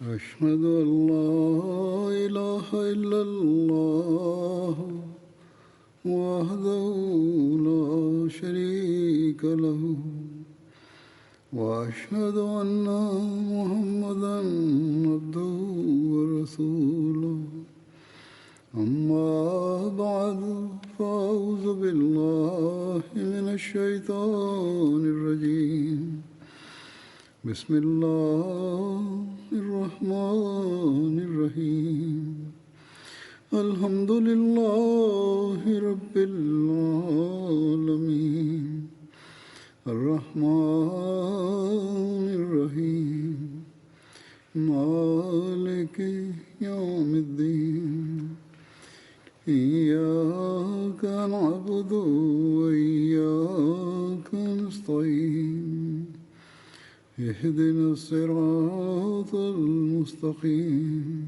أشهد أن لا إله إلا الله وحده لا شريك له وأشهد أن محمدا عبده ورسوله أما بعد فأعوذ بالله من الشيطان الرجيم بسم الله الرحمن الرحيم الحمد لله رب العالمين الرحمن الرحيم مالك يوم الدين إياك نعبد وإياك نستعين اهدنا الصراط المستقيم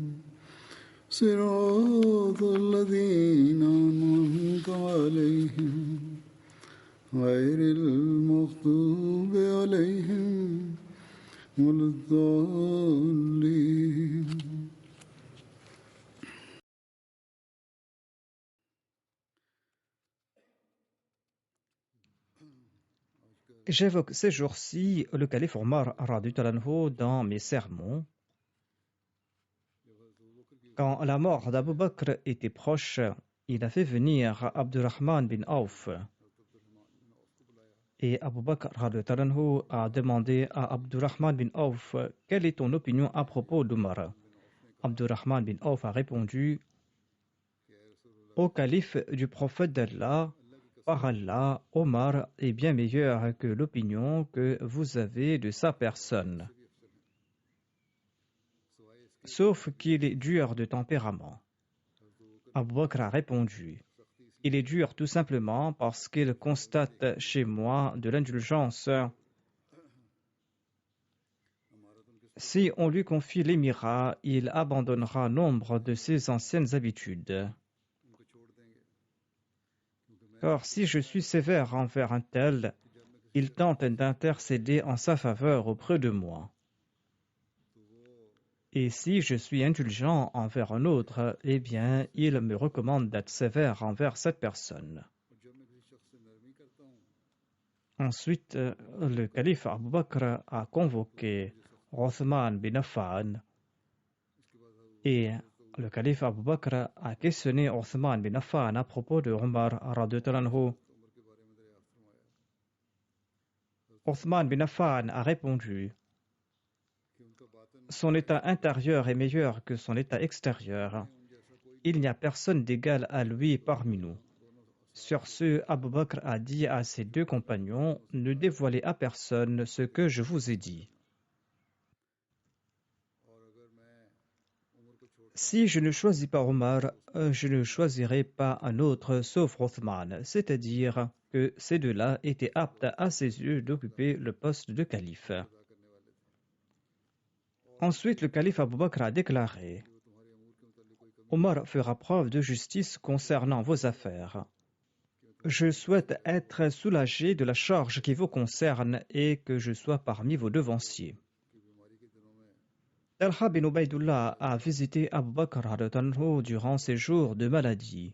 صراط الذين أنعمت عليهم غير المغضوب عليهم ولا الضالين. J'évoque ces jours-ci le calife Omar radhiyallahu anhu dans mes sermons. Quand la mort d'Abu Bakr était proche, il a fait venir Abdurrahman bin Auf. Et Abu Bakr radhiyallahu anhu a demandé à Abdurrahman bin Auf quelle est ton opinion à propos d'Omar. Abdurrahman bin Auf a répondu: Ô calife du prophète d'Allah, par Allah, Omar est bien meilleur que l'opinion que vous avez de sa personne. Sauf qu'il est dur de tempérament. Abu Bakr a répondu: il est dur tout simplement parce qu'il constate chez moi de l'indulgence. Si on lui confie l'émirat, il abandonnera nombre de ses anciennes habitudes. Car si je suis sévère envers un tel, il tente d'intercéder en sa faveur auprès de moi. Et si je suis indulgent envers un autre, eh bien, il me recommande d'être sévère envers cette personne. Ensuite, le calife Abu Bakr a convoqué Othman bin Affan et le calife Abu Bakr a questionné Othman bin Affan à propos de Omar radhiyallahu anhu. Othman bin Affan a répondu: son état intérieur est meilleur que son état extérieur. Il n'y a personne d'égal à lui parmi nous. Sur ce, Abu Bakr a dit à ses deux compagnons: ne dévoilez à personne ce que je vous ai dit. Si je ne choisis pas Omar, je ne choisirai pas un autre sauf Othman, c'est-à-dire que ces deux-là étaient aptes à ses yeux d'occuper le poste de calife. Ensuite, le calife Abu Bakr a déclaré: Omar fera preuve de justice concernant vos affaires. Je souhaite être soulagé de la charge qui vous concerne et que je sois parmi vos devanciers. Talha bin Ubaydullah a visité Abu Bakr durant ses jours de maladie.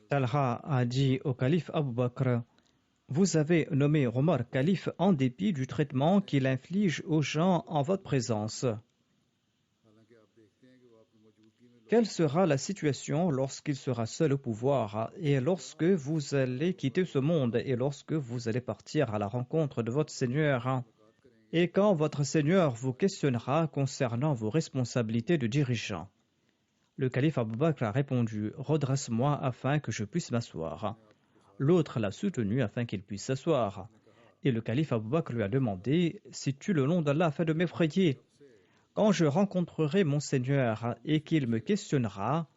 Talha a dit au calife Abu Bakr: vous avez nommé Omar calife en dépit du traitement qu'il inflige aux gens en votre présence. Quelle sera la situation lorsqu'il sera seul au pouvoir et lorsque vous allez quitter ce monde et lorsque vous allez partir à la rencontre de votre Seigneur et quand votre Seigneur vous questionnera concernant vos responsabilités de dirigeant? Le calife Abu Bakr a répondu: redresse-moi afin que je puisse m'asseoir. L'autre l'a soutenu afin qu'il puisse s'asseoir. Et le calife Abu Bakr lui a demandé: si tu le nom d'Allah afin de m'effrayer, quand je rencontrerai mon Seigneur et qu'il me questionnera,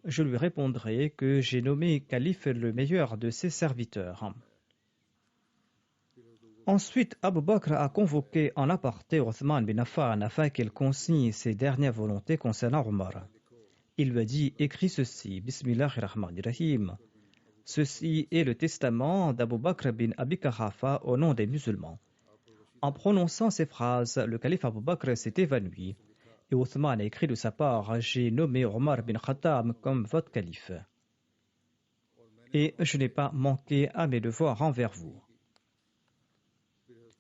je lui répondrai que j'ai nommé calife le meilleur de ses serviteurs. Ensuite, Abu Bakr a convoqué en aparté Othman bin Affan afin qu'il consigne ses dernières volontés concernant Omar. Il lui a dit: écris ceci, Bismillahirrahmanirrahim. Ceci est le testament d'Abu Bakr bin Abi Quhafa au nom des musulmans. En prononçant ces phrases, le calife Abu Bakr s'est évanoui et Othman a écrit de sa part: J'ai nommé Omar bin Khattab comme votre calife et je n'ai pas manqué à mes devoirs envers vous.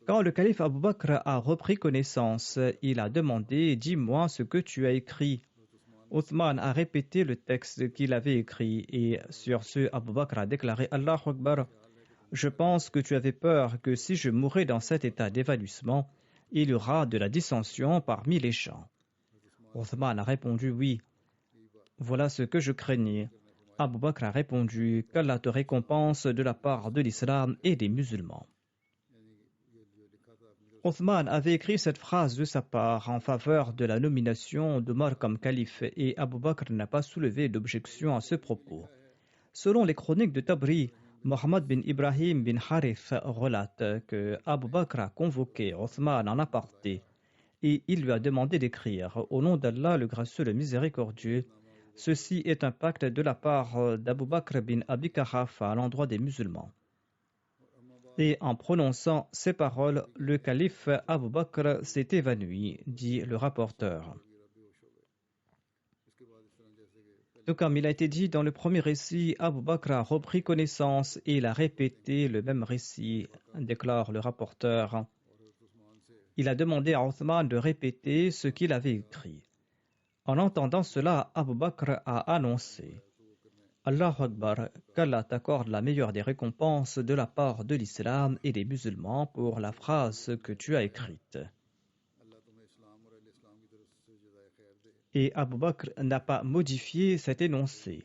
Quand le calife Abu Bakr a repris connaissance, il a demandé: Dis-moi ce que tu as écrit. Othman a répété le texte qu'il avait écrit et sur ce, Abu Bakr a déclaré: Allahu Akbar. Je pense que tu avais peur que si je mourais dans cet état d'évanouissement, il y aura de la dissension parmi les gens. Othman a répondu: Oui, voilà ce que je craignais. Abu Bakr a répondu: Qu'Allah te récompense de la part de l'islam et des musulmans. Othman avait écrit cette phrase de sa part en faveur de la nomination d'Omar comme calife et Abu Bakr n'a pas soulevé d'objection à ce propos. Selon les chroniques de Tabri, Mohammed bin Ibrahim bin Harith relate que Abu Bakr a convoqué Othman en aparté et il lui a demandé d'écrire: Au nom d'Allah, le gracieux, le miséricordieux, ceci est un pacte de la part d'Abu Bakr bin Abi Quhafa à l'endroit des musulmans. Et en prononçant ces paroles, le calife Abu Bakr s'est évanoui, dit le rapporteur. Tout comme il a été dit dans le premier récit, Abu Bakr a repris connaissance et il a répété le même récit, déclare le rapporteur. Il a demandé à Othman de répéter ce qu'il avait écrit. En entendant cela, Abu Bakr a annoncé: Allahu Akbar, qu'Allah t'accorde la meilleure des récompenses de la part de l'islam et des musulmans pour la phrase que tu as écrite. Et Abu Bakr n'a pas modifié cet énoncé.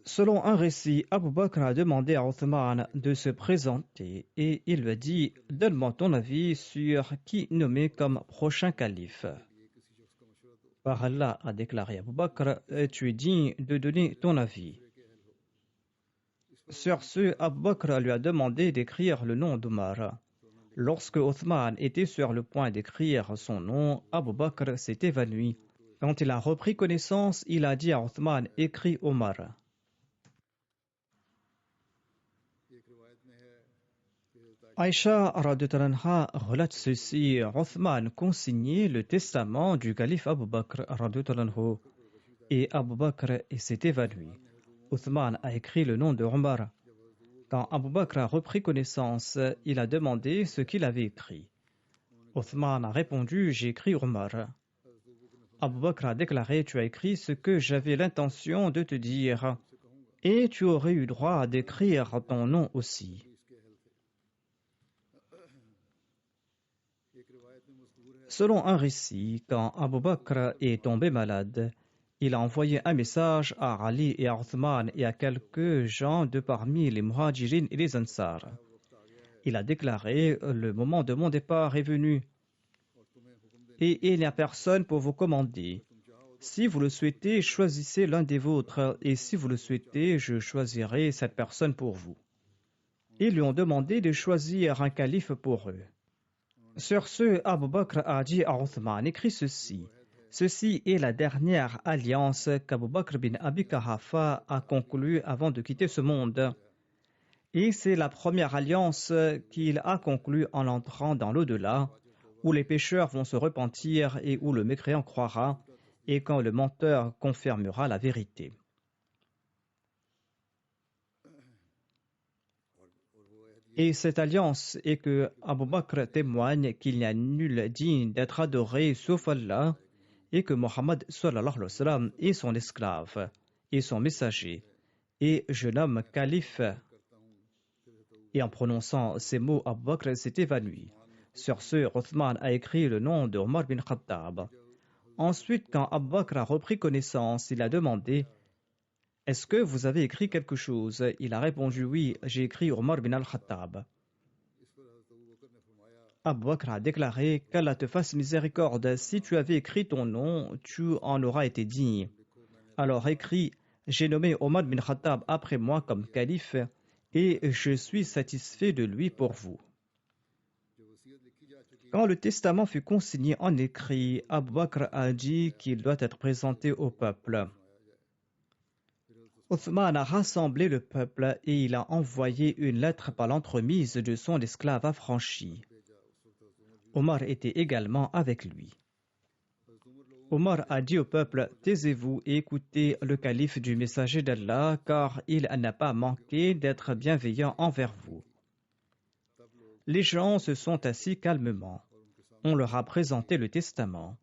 Selon un récit, Abu Bakr a demandé à Othman de se présenter et il lui a dit: Donne-moi ton avis sur qui nommer comme prochain calife. Par Allah, a déclaré Abu Bakr, tu es digne de donner ton avis. Sur ce, Abu Bakr lui a demandé d'écrire le nom d'Omar. Lorsque Othman était sur le point d'écrire son nom, Abu Bakr s'est évanoui. Quand il a repris connaissance, il a dit à Othman: Écris Omar. Aïcha radhiyallahu relate ceci: Othman consignait le testament du calife Abu Bakr radhiyallahu et Abu Bakr s'est évanoui. Othman a écrit le nom de Omar. Quand Abu Bakr a repris connaissance, il a demandé ce qu'il avait écrit. Othman a répondu: J'ai écrit Omar. Abu Bakr a déclaré: Tu as écrit ce que j'avais l'intention de te dire, et tu aurais eu droit d'écrire ton nom aussi. Selon un récit, quand Abu Bakr est tombé malade, il a envoyé un message à Ali et à Othman et à quelques gens de parmi les Muhajirin et les Ansar. Il a déclaré: Le moment de mon départ est venu et il n'y a personne pour vous commander. Si vous le souhaitez, choisissez l'un des vôtres et si vous le souhaitez, je choisirai cette personne pour vous. Ils lui ont demandé de choisir un calife pour eux. Sur ce, Abu Bakr a dit à Othman: Écris ceci. Ceci est la dernière alliance qu'Abu Bakr bin Abi Quhafa a conclue avant de quitter ce monde. Et c'est la première alliance qu'il a conclue en entrant dans l'au-delà, où les pécheurs vont se repentir et où le mécréant croira, et quand le menteur confirmera la vérité. Et cette alliance est que Abu Bakr témoigne qu'il n'y a nul digne d'être adoré sauf Allah et que Mohammed sallallahu alayhi wa sallam est son esclave et son messager. Et je nomme calife. Et en prononçant ces mots, Abu Bakr s'est évanoui. Sur ce, Othman a écrit le nom de Omar bin Khattab. Ensuite, quand Abu Bakr a repris connaissance, il a demandé: Est-ce que vous avez écrit quelque chose? Il a répondu: Oui, j'ai écrit Omar bin al-Khattab. Abu Bakr a déclaré: Qu'Allah te fasse miséricorde, si tu avais écrit ton nom, tu en auras été digne. Alors écris: J'ai nommé Omar bin Khattab après moi comme calife et je suis satisfait de lui pour vous. Quand le testament fut consigné en écrit, Abu Bakr a dit qu'il doit être présenté au peuple. Othman a rassemblé le peuple et il a envoyé une lettre par l'entremise de son esclave affranchi. Omar était également avec lui. Omar a dit au peuple, taisez-vous et écoutez le calife du messager d'Allah, car il n'a pas manqué d'être bienveillant envers vous. Les gens se sont assis calmement. On leur a présenté le testament.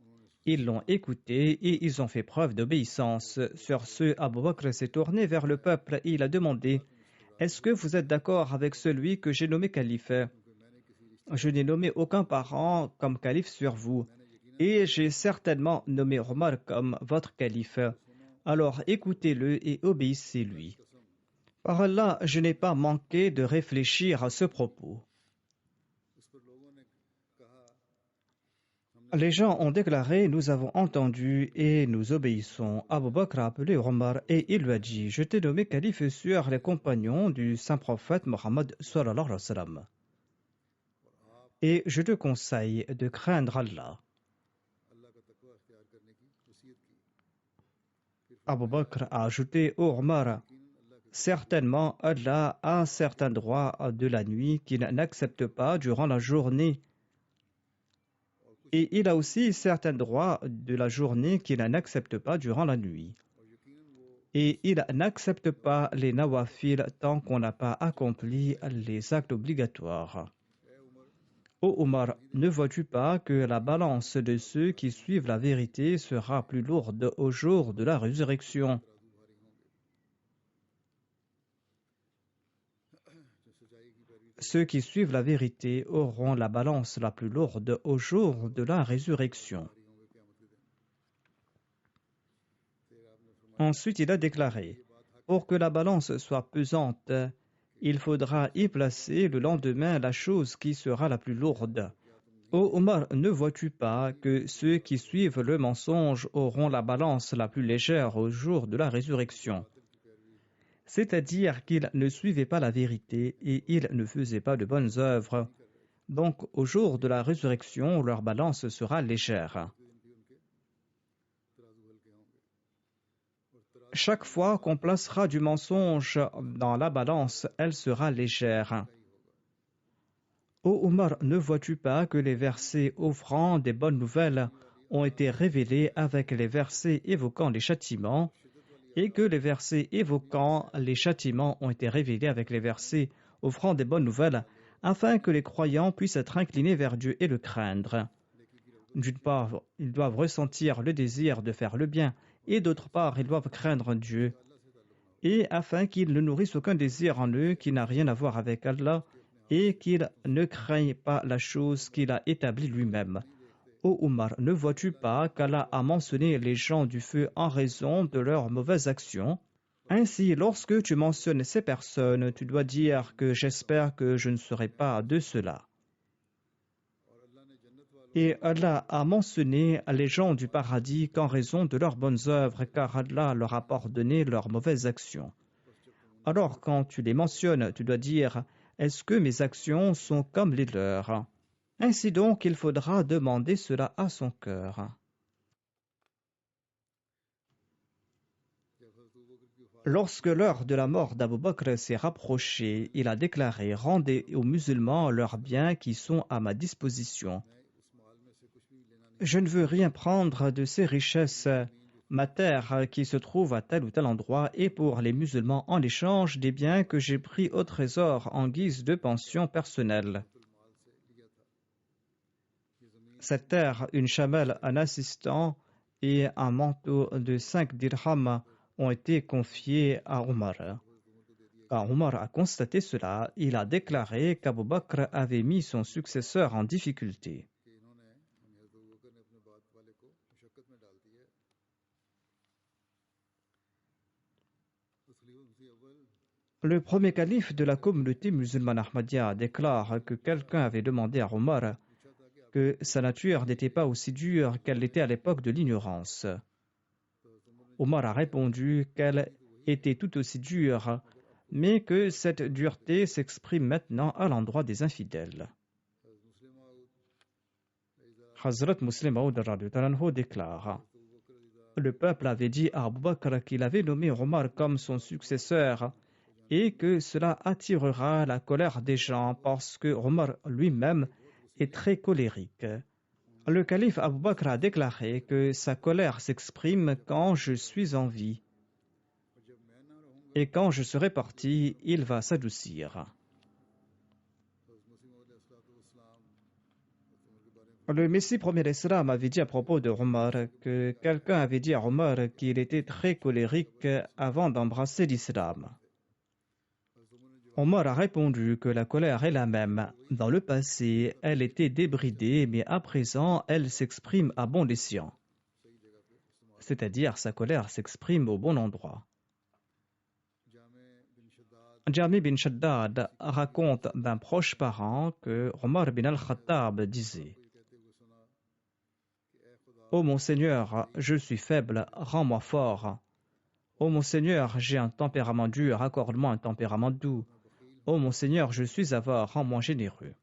Ils l'ont écouté et ils ont fait preuve d'obéissance. Sur ce, Abu Bakr s'est tourné vers le peuple et il a demandé, est-ce que vous êtes d'accord avec celui que j'ai nommé calife? Je n'ai nommé aucun parent comme calife sur vous. Et j'ai certainement nommé Omar comme votre calife. Alors écoutez-le et obéissez-lui. Par Allah, je n'ai pas manqué de réfléchir à ce propos. Les gens ont déclaré, nous avons entendu et nous obéissons. Abu Bakr a appelé Omar et il lui a dit, je t'ai nommé calife sur les compagnons du saint prophète Mohammed sallallahu alayhi wa sallam. Et je te conseille de craindre Allah. Abu Bakr a ajouté au Omar, certainement Allah a certains droits de la nuit qu'il n'accepte pas durant la journée. Et il a aussi certains droits de la journée qu'il n'accepte pas durant la nuit. Et il n'accepte pas les nawafil tant qu'on n'a pas accompli les actes obligatoires. Ô Omar, ne vois-tu pas que la balance de ceux qui suivent la vérité sera plus lourde au jour de la résurrection? Ceux qui suivent la vérité auront la balance la plus lourde au jour de la résurrection. Ensuite, il a déclaré, pour que la balance soit pesante, il faudra y placer le lendemain la chose qui sera la plus lourde. Ô Omar, ne vois-tu pas que ceux qui suivent le mensonge auront la balance la plus légère au jour de la résurrection? C'est-à-dire qu'ils ne suivaient pas la vérité et ils ne faisaient pas de bonnes œuvres. Donc, au jour de la résurrection, leur balance sera légère. Chaque fois qu'on placera du mensonge dans la balance, elle sera légère. Ô Omar, ne vois-tu pas que les versets offrant des bonnes nouvelles ont été révélés avec les versets évoquant les châtiments, et que les versets évoquant les châtiments ont été révélés avec les versets offrant des bonnes nouvelles, afin que les croyants puissent être inclinés vers Dieu et le craindre. D'une part, ils doivent ressentir le désir de faire le bien, et d'autre part, ils doivent craindre Dieu, et afin qu'ils ne nourrissent aucun désir en eux qui n'a rien à voir avec Allah, et qu'ils ne craignent pas la chose qu'il a établie lui-même. Ô Omar, ne vois-tu pas qu'Allah a mentionné les gens du feu en raison de leurs mauvaises actions? Ainsi, lorsque tu mentionnes ces personnes, tu dois dire que j'espère que je ne serai pas de cela. Et Allah a mentionné les gens du paradis qu'en raison de leurs bonnes œuvres, car Allah leur a pardonné leurs mauvaises actions. Alors, quand tu les mentionnes, tu dois dire, est-ce que mes actions sont comme les leurs? Ainsi donc, il faudra demander cela à son cœur. Lorsque l'heure de la mort d'Abu Bakr s'est rapprochée, il a déclaré, rendez aux musulmans leurs biens qui sont à ma disposition. Je ne veux rien prendre de ces richesses. Ma terre qui se trouve à tel ou tel endroit est pour les musulmans en échange des biens que j'ai pris au trésor en guise de pension personnelle. Cette terre, une chamelle, un assistant et un manteau de 5 dirhams ont été confiés à Omar. Quand Omar a constaté cela, il a déclaré qu'Abu Bakr avait mis son successeur en difficulté. Le premier calife de la communauté musulmane Ahmadiyya déclare que quelqu'un avait demandé à Omar que sa nature n'était pas aussi dure qu'elle l'était à l'époque de l'ignorance. Omar a répondu qu'elle était tout aussi dure, mais que cette dureté s'exprime maintenant à l'endroit des infidèles. Hazrat Muslim Maud déclare: Le peuple avait dit à Abu Bakr qu'il avait nommé Omar comme son successeur et que cela attirera la colère des gens parce que Omar lui-même est très colérique. Le calife Abu Bakr a déclaré que sa colère s'exprime quand je suis en vie et quand je serai parti, il va s'adoucir. Le Messie premier l'Islam avait dit à propos de Omar que quelqu'un avait dit à Omar qu'il était très colérique avant d'embrasser l'islam. Omar a répondu que la colère est la même. Dans le passé, elle était débridée, mais à présent, elle s'exprime à bon escient. C'est-à-dire, sa colère s'exprime au bon endroit. Jami bin Shaddad raconte d'un proche parent que Omar bin al-Khattab disait: Ô mon Seigneur, je suis faible, rends-moi fort. Ô mon Seigneur, j'ai un tempérament dur, accorde-moi un tempérament doux. Ô mon Seigneur, je suis avare, rends-moi généreux.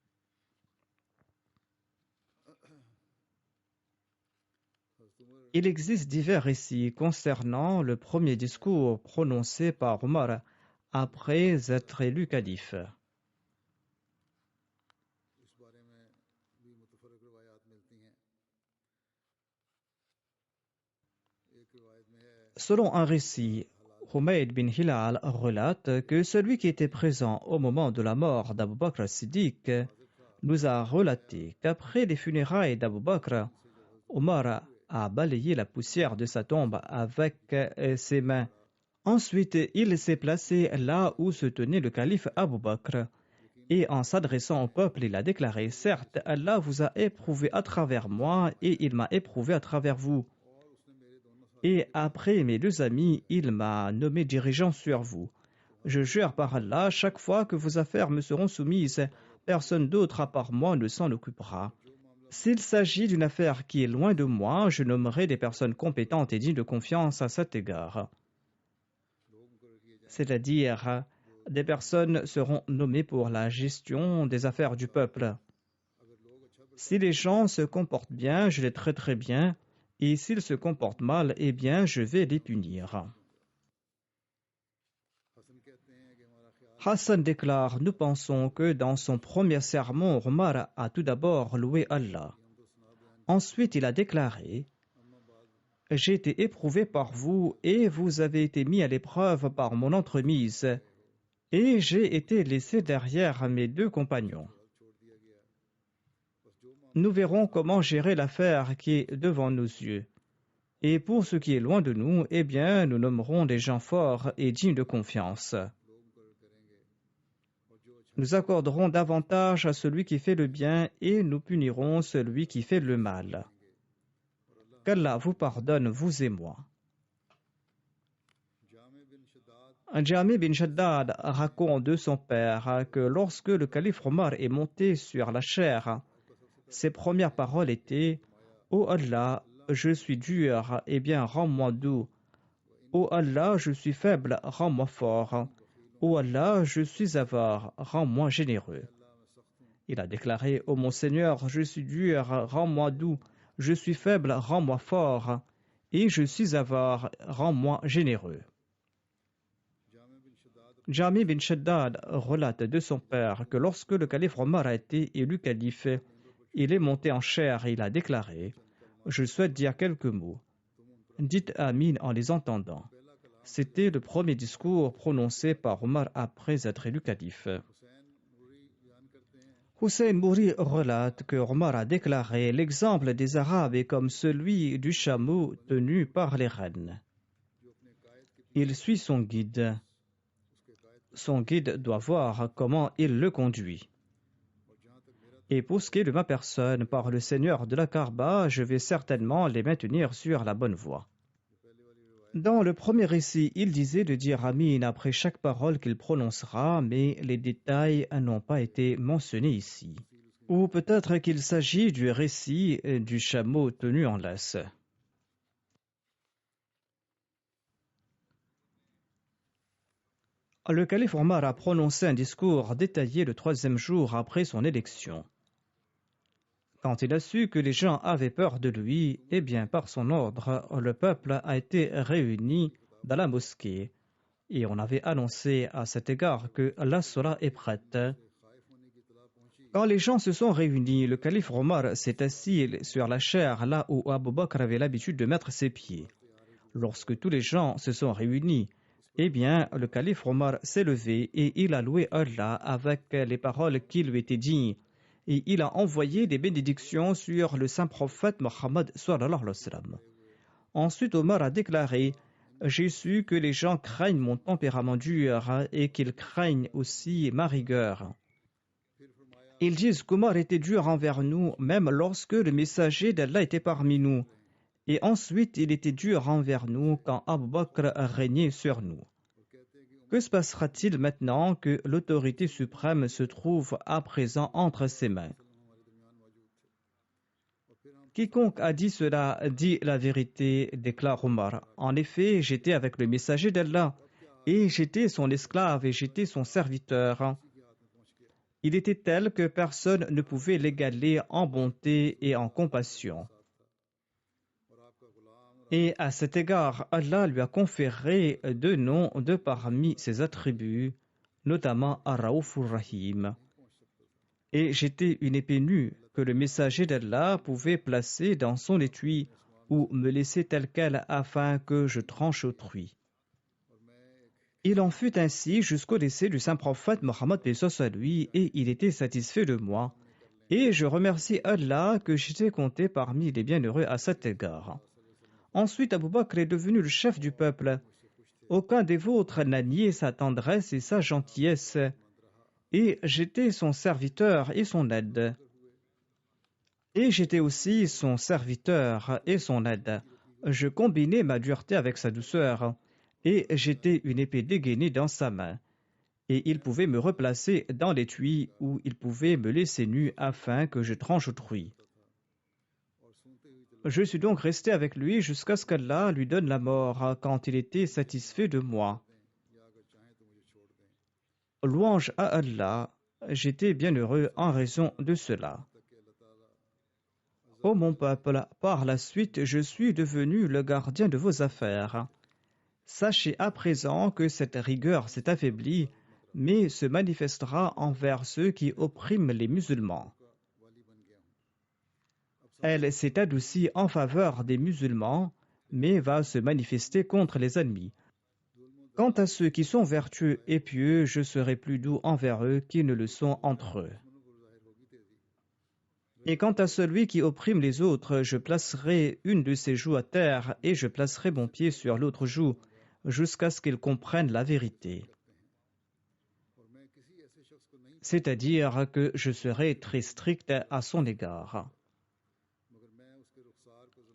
Il existe divers récits concernant le premier discours prononcé par Omar après être élu calife. Selon un récit, Humayd bin Hilal relate que celui qui était présent au moment de la mort d'Abu Bakr as-Siddiq nous a relaté qu'après les funérailles d'Abu Bakr, Omar a balayé la poussière de sa tombe avec ses mains. Ensuite, il s'est placé là où se tenait le calife Abu Bakr et en s'adressant au peuple, il a déclaré: certes, Allah vous a éprouvé à travers moi et il m'a éprouvé à travers vous. Et après mes deux amis, il m'a nommé dirigeant sur vous. Je jure par Allah, chaque fois que vos affaires me seront soumises, personne d'autre à part moi ne s'en occupera. S'il s'agit d'une affaire qui est loin de moi, je nommerai des personnes compétentes et dignes de confiance à cet égard. C'est-à-dire, des personnes seront nommées pour la gestion des affaires du peuple. Si les gens se comportent bien, je les traiterai bien, et s'ils se comportent mal, eh bien, je vais les punir. Hassan déclare: nous pensons que dans son premier sermon, Omar a tout d'abord loué Allah. Ensuite, il a déclaré: j'ai été éprouvé par vous et vous avez été mis à l'épreuve par mon entremise, et j'ai été laissé derrière mes deux compagnons. Nous verrons comment gérer l'affaire qui est devant nos yeux. Et pour ce qui est loin de nous, eh bien, nous nommerons des gens forts et dignes de confiance. Nous accorderons davantage à celui qui fait le bien et nous punirons celui qui fait le mal. Qu'Allah vous pardonne, vous et moi. Jami bin Shaddad raconte de son père que lorsque le calife Omar est monté sur la chaire, ses premières paroles étaient: Ô Allah, je suis dur, eh bien rends-moi doux. Ô Allah, je suis faible, rends-moi fort. Ô Allah, je suis avare, rends-moi généreux. Il a déclaré: Ô mon Seigneur, je suis dur, rends-moi doux. Je suis faible, rends-moi fort. Et je suis avare, rends-moi généreux. Jami bin Shaddad relate de son père que lorsque le calife Omar a été élu calife, il est monté en chair et il a déclaré: je souhaite dire quelques mots. Dites Amin en les entendant. C'était le premier discours prononcé par Omar après être élu calife. Hussein Mouri relate que Omar a déclaré: l'exemple des Arabes est comme celui du chameau tenu par les rennes. Il suit son guide. Son guide doit voir comment il le conduit. Et pour ce qui est de ma personne, par le Seigneur de la Kaaba, je vais certainement les maintenir sur la bonne voie. Dans le premier récit, il disait de dire Amin après chaque parole qu'il prononcera, mais les détails n'ont pas été mentionnés ici. Ou peut-être qu'il s'agit du récit du chameau tenu en laisse. Le calife Omar a prononcé un discours détaillé le troisième jour après son élection. Quand il a su que les gens avaient peur de lui, eh bien, par son ordre, le peuple a été réuni dans la mosquée et on avait annoncé à cet égard que la Salah est prête. Quand les gens se sont réunis, le calife Omar s'est assis sur la chaire là où Abu Bakr avait l'habitude de mettre ses pieds. Lorsque tous les gens se sont réunis, eh bien, le calife Omar s'est levé et il a loué Allah avec les paroles qui lui étaient dignes. Et il a envoyé des bénédictions sur le saint prophète Mohammed sallallahu alayhi wa sallam. Ensuite, Omar a déclaré: j'ai su que les gens craignent mon tempérament dur et qu'ils craignent aussi ma rigueur. Ils disent qu'Omar était dur envers nous, même lorsque le messager d'Allah était parmi nous. Et ensuite, il était dur envers nous quand Abu Bakr régnait sur nous. Que se passera-t-il maintenant que l'autorité suprême se trouve à présent entre ses mains? Quiconque a dit cela dit la vérité, déclare Omar. En effet, j'étais avec le messager d'Allah, et j'étais son esclave et j'étais son serviteur. Il était tel que personne ne pouvait l'égaler en bonté et en compassion. Et à cet égard, Allah lui a conféré deux noms de parmi ses attributs, notamment Ar-Raoufur Rahim. Et j'étais une épée nue que le messager d'Allah pouvait placer dans son étui ou me laisser telle quelle afin que je tranche autrui. Il en fut ainsi jusqu'au décès du saint prophète Mohammed à lui, et il était satisfait de moi. Et je remercie Allah que j'étais compté parmi les bienheureux à cet égard. Ensuite, Abu Bakr est devenu le chef du peuple. Aucun des vôtres n'a nié sa tendresse et sa gentillesse, et j'étais son serviteur et son aide. Et j'étais aussi son serviteur et son aide. Je combinais ma dureté avec sa douceur, et j'étais une épée dégainée dans sa main. Et il pouvait me replacer dans l'étui où il pouvait me laisser nu afin que je tranche autrui. Je suis donc resté avec lui jusqu'à ce qu'Allah lui donne la mort quand il était satisfait de moi. Louange à Allah, j'étais bien heureux en raison de cela. Ô mon peuple, par la suite, je suis devenu le gardien de vos affaires. Sachez à présent que cette rigueur s'est affaiblie, mais se manifestera envers ceux qui oppriment les musulmans. Elle s'est adoucie en faveur des musulmans, mais va se manifester contre les ennemis. Quant à ceux qui sont vertueux et pieux, je serai plus doux envers eux qu'ils ne le sont entre eux. Et quant à celui qui opprime les autres, je placerai une de ses joues à terre et je placerai mon pied sur l'autre joue, jusqu'à ce qu'il comprenne la vérité. C'est-à-dire que je serai très strict à son égard.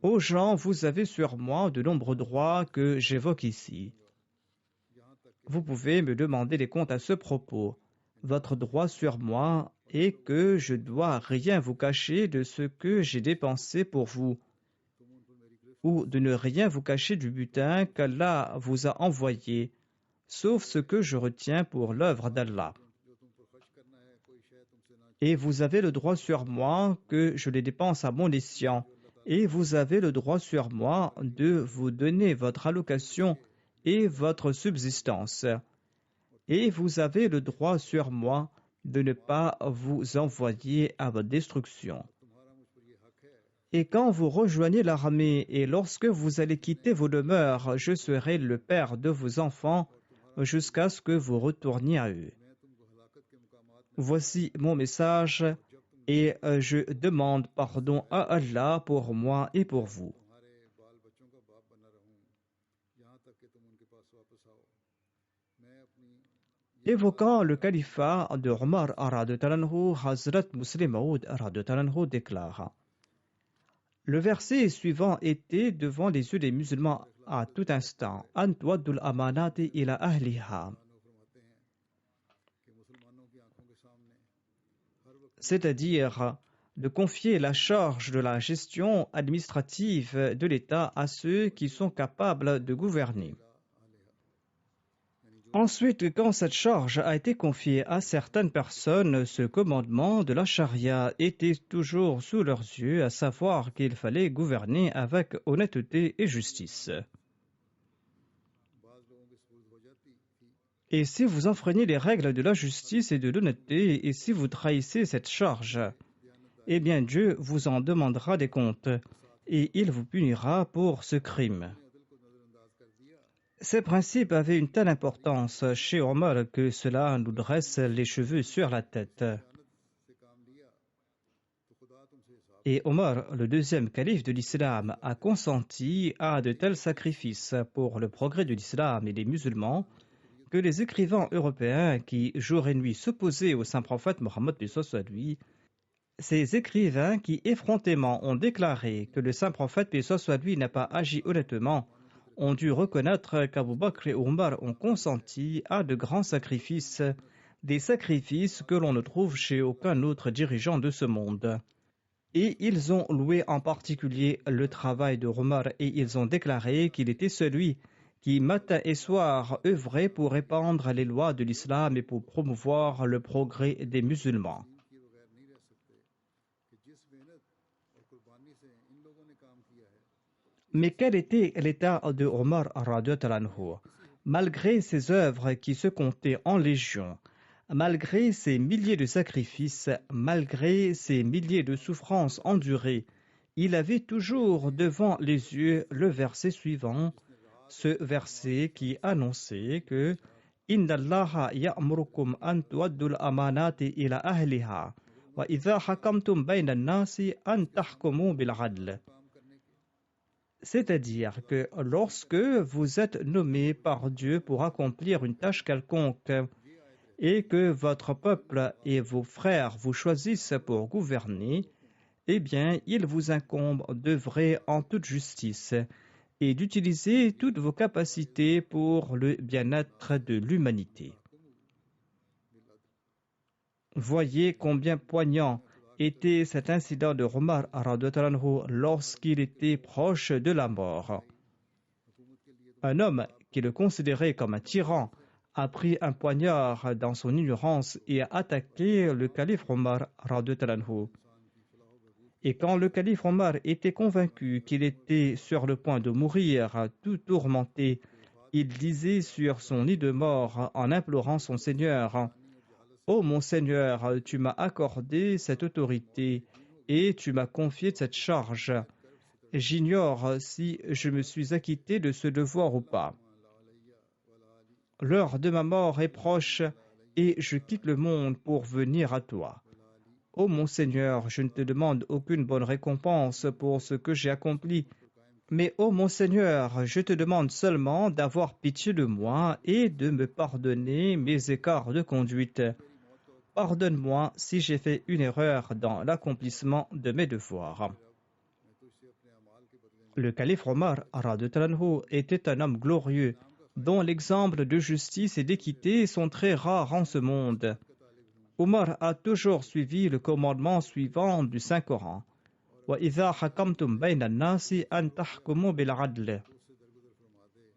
Ô gens, vous avez sur moi de nombreux droits que j'évoque ici. Vous pouvez me demander des comptes à ce propos. Votre droit sur moi est que je ne dois rien vous cacher de ce que j'ai dépensé pour vous, ou de ne rien vous cacher du butin qu'Allah vous a envoyé, sauf ce que je retiens pour l'œuvre d'Allah. Et vous avez le droit sur moi que je les dépense à bon escient, et vous avez le droit sur moi de vous donner votre allocation et votre subsistance. Et vous avez le droit sur moi de ne pas vous envoyer à votre destruction. Et quand vous rejoignez l'armée et lorsque vous allez quitter vos demeures, je serai le père de vos enfants jusqu'à ce que vous retourniez à eux. Voici mon message et je demande pardon à Allah pour moi et pour vous. Évoquant le califat de Omar radhiyallahu anhu, Hazrat Muslim Maud radhiyallahu anhu déclare: le verset suivant était devant les yeux des musulmans à tout instant. Ant waddul amanati ila ahliha. C'est-à-dire de confier la charge de la gestion administrative de l'État à ceux qui sont capables de gouverner. Ensuite, quand cette charge a été confiée à certaines personnes, ce commandement de la charia était toujours sous leurs yeux, à savoir qu'il fallait gouverner avec honnêteté et justice. Et si vous enfreignez les règles de la justice et de l'honnêteté, et si vous trahissez cette charge, eh bien Dieu vous en demandera des comptes, et il vous punira pour ce crime. Ces principes avaient une telle importance chez Omar que cela nous dresse les cheveux sur la tête. Et Omar, le deuxième calife de l'islam, a consenti à de tels sacrifices pour le progrès de l'islam et des musulmans que les écrivains européens qui jour et nuit s'opposaient au saint prophète Mohammed soit lui, ces écrivains qui effrontément ont déclaré que le saint prophète soit lui n'a pas agi honnêtement, ont dû reconnaître qu'Abu Bakr et Omar ont consenti à de grands sacrifices, des sacrifices que l'on ne trouve chez aucun autre dirigeant de ce monde. Et ils ont loué en particulier le travail de Omar et ils ont déclaré qu'il était celui qui matin et soir œuvrait pour répandre les lois de l'islam et pour promouvoir le progrès des musulmans. Mais quel était l'état de Omar radhiyallahu anhu? Malgré ses œuvres qui se comptaient en légions, malgré ses milliers de sacrifices, malgré ses milliers de souffrances endurées, il avait toujours devant les yeux le verset suivant, ce verset qui annonçait que Inna Allaha ya'murukum an tu'addul amanati ila ahliha wa idha hakamtum bayna an-nasi an tahkumu bil 'adl. C'est-à-dire que lorsque vous êtes nommé par Dieu pour accomplir une tâche quelconque et que votre peuple et vos frères vous choisissent pour gouverner, eh bien, il vous incombe d'œuvrer en toute justice et d'utiliser toutes vos capacités pour le bien-être de l'humanité. Voyez combien poignant était cet incident de Omar lorsqu'il était proche de la mort. Un homme qui le considérait comme un tyran a pris un poignard dans son ignorance et a attaqué le calife Omar. Et quand le calife Omar était convaincu qu'il était sur le point de mourir, tout tourmenté, il disait sur son lit de mort en implorant son Seigneur: « Ô mon Seigneur, tu m'as accordé cette autorité et tu m'as confié cette charge. J'ignore si je me suis acquitté de ce devoir ou pas. L'heure de ma mort est proche et je quitte le monde pour venir à toi. Ô mon Seigneur, je ne te demande aucune bonne récompense pour ce que j'ai accompli. Mais ô mon Seigneur, je te demande seulement d'avoir pitié de moi et de me pardonner mes écarts de conduite. Pardonne-moi si j'ai fait une erreur dans l'accomplissement de mes devoirs. » Le calife Omar était un homme glorieux, dont l'exemple de justice et d'équité sont très rares en ce monde. Omar a toujours suivi le commandement suivant du Saint-Coran.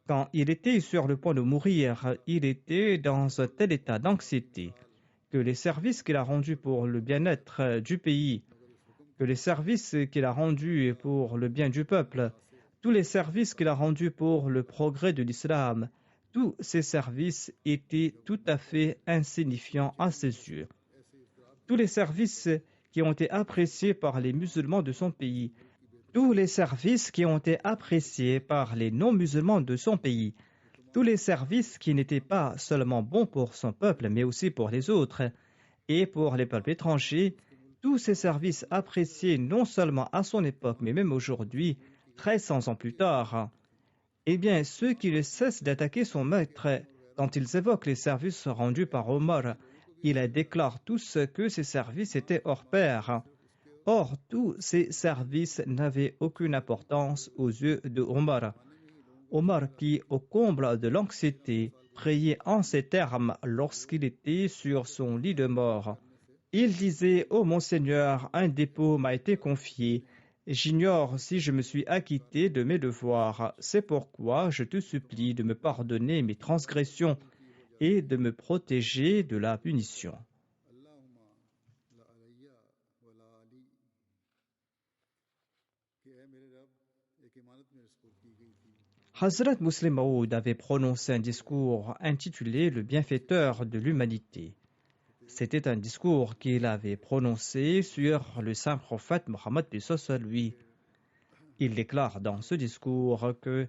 Quand il était sur le point de mourir, il était dans un tel état d'anxiété que les services qu'il a rendus pour le bien-être du pays, que les services qu'il a rendus pour le bien du peuple, tous les services qu'il a rendus pour le progrès de l'islam, tous ces services étaient tout à fait insignifiants à ses yeux. Tous les services qui ont été appréciés par les musulmans de son pays, tous les services qui ont été appréciés par les non-musulmans de son pays, tous les services qui n'étaient pas seulement bons pour son peuple, mais aussi pour les autres, et pour les peuples étrangers, tous ces services appréciés non seulement à son époque, mais même aujourd'hui, 1300 ans plus tard, eh bien, ceux qui ne cessent d'attaquer son maître, quand ils évoquent les services rendus par Omar, ils déclarent tous que ces services étaient hors pair. Or, tous ces services n'avaient aucune importance aux yeux de Omar. Omar qui, au comble de l'anxiété, priait en ces termes lorsqu'il était sur son lit de mort. Il disait: « Ô mon Seigneur, un dépôt m'a été confié. J'ignore si je me suis acquitté de mes devoirs. C'est pourquoi je te supplie de me pardonner mes transgressions et de me protéger de la punition. Hazrat Muslim Maud avait prononcé un discours intitulé « Le bienfaiteur de l'humanité ». C'était un discours qu'il avait prononcé sur le saint prophète Mohammed b.s. lui. Il déclare dans ce discours que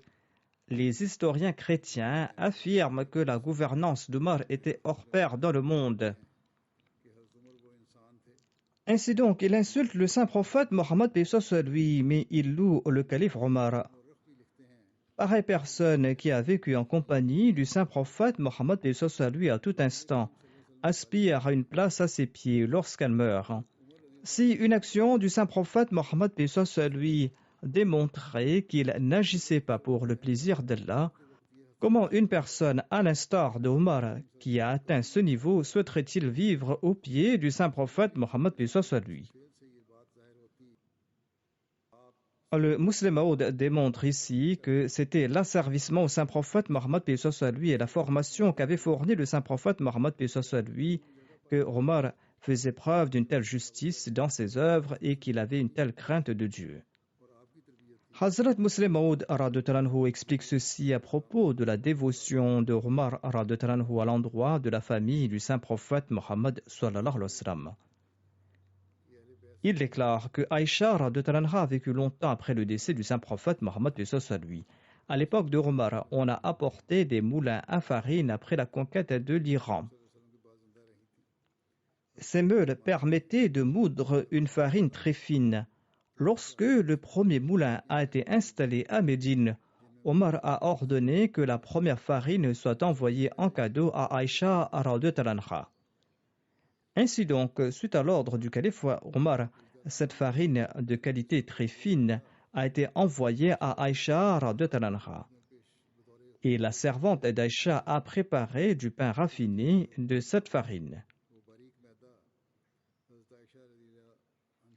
les historiens chrétiens affirment que la gouvernance d'Omar était hors pair dans le monde. Ainsi donc, il insulte le saint prophète Mohammed b.s. lui, mais il loue le calife Omar. Pareille personne qui a vécu en compagnie du saint prophète Mohammed b.s. lui à tout instant aspire à une place à ses pieds lorsqu'elle meurt. Si une action du saint prophète Mohammed b.s. lui démontrait qu'il n'agissait pas pour le plaisir d'Allah, comment une personne à l'instar d'Omar qui a atteint ce niveau souhaiterait-il vivre aux pieds du saint prophète Mohammed b.s. lui? Le Muslim Maud démontre ici que c'était l'asservissement au saint prophète Mohammed b.s. lui et la formation qu'avait fournie le saint prophète Mohammed b.s. lui que Omar faisait preuve d'une telle justice dans ses œuvres et qu'il avait une telle crainte de Dieu. Hazrat Muslim Maud explique ceci à propos de la dévotion de Omar à l'endroit de la famille du saint prophète Mohammed sallallahu alayhi wa sallam. Il déclare que Aïcha a vécu longtemps après le décès du saint prophète Mohammed b.s. lui. À l'époque de Omar, on a apporté des moulins à farine après la conquête de l'Iran. Ces meules permettaient de moudre une farine très fine. Lorsque le premier moulin a été installé à Médine, Omar a ordonné que la première farine soit envoyée en cadeau à Aïcha anha. Ainsi donc, suite à l'ordre du calife Omar, cette farine de qualité très fine a été envoyée à Aïcha anha. Et la servante d'Aïcha a préparé du pain raffiné de cette farine.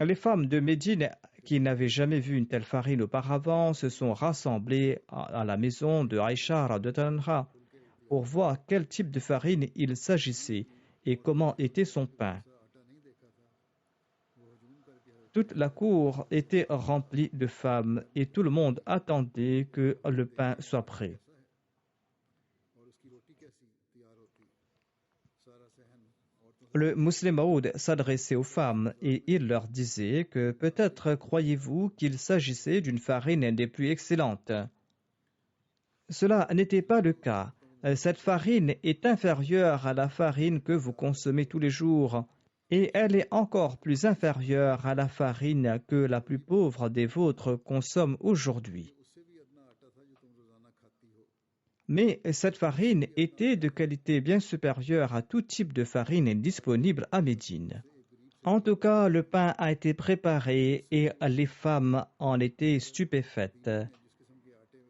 Les femmes de Médine qui n'avaient jamais vu une telle farine auparavant se sont rassemblées à la maison de Aïcha anha pour voir quel type de farine il s'agissait et comment était son pain. Toute la cour était remplie de femmes et tout le monde attendait que le pain soit prêt. Le Muslim Maud s'adressait aux femmes et il leur disait que peut-être croyez-vous qu'il s'agissait d'une farine des plus excellentes. Cela n'était pas le cas. Cette farine est inférieure à la farine que vous consommez tous les jours et elle est encore plus inférieure à la farine que la plus pauvre des vôtres consomme aujourd'hui. Mais cette farine était de qualité bien supérieure à tout type de farine disponible à Médine. En tout cas, le pain a été préparé et les femmes en étaient stupéfaites.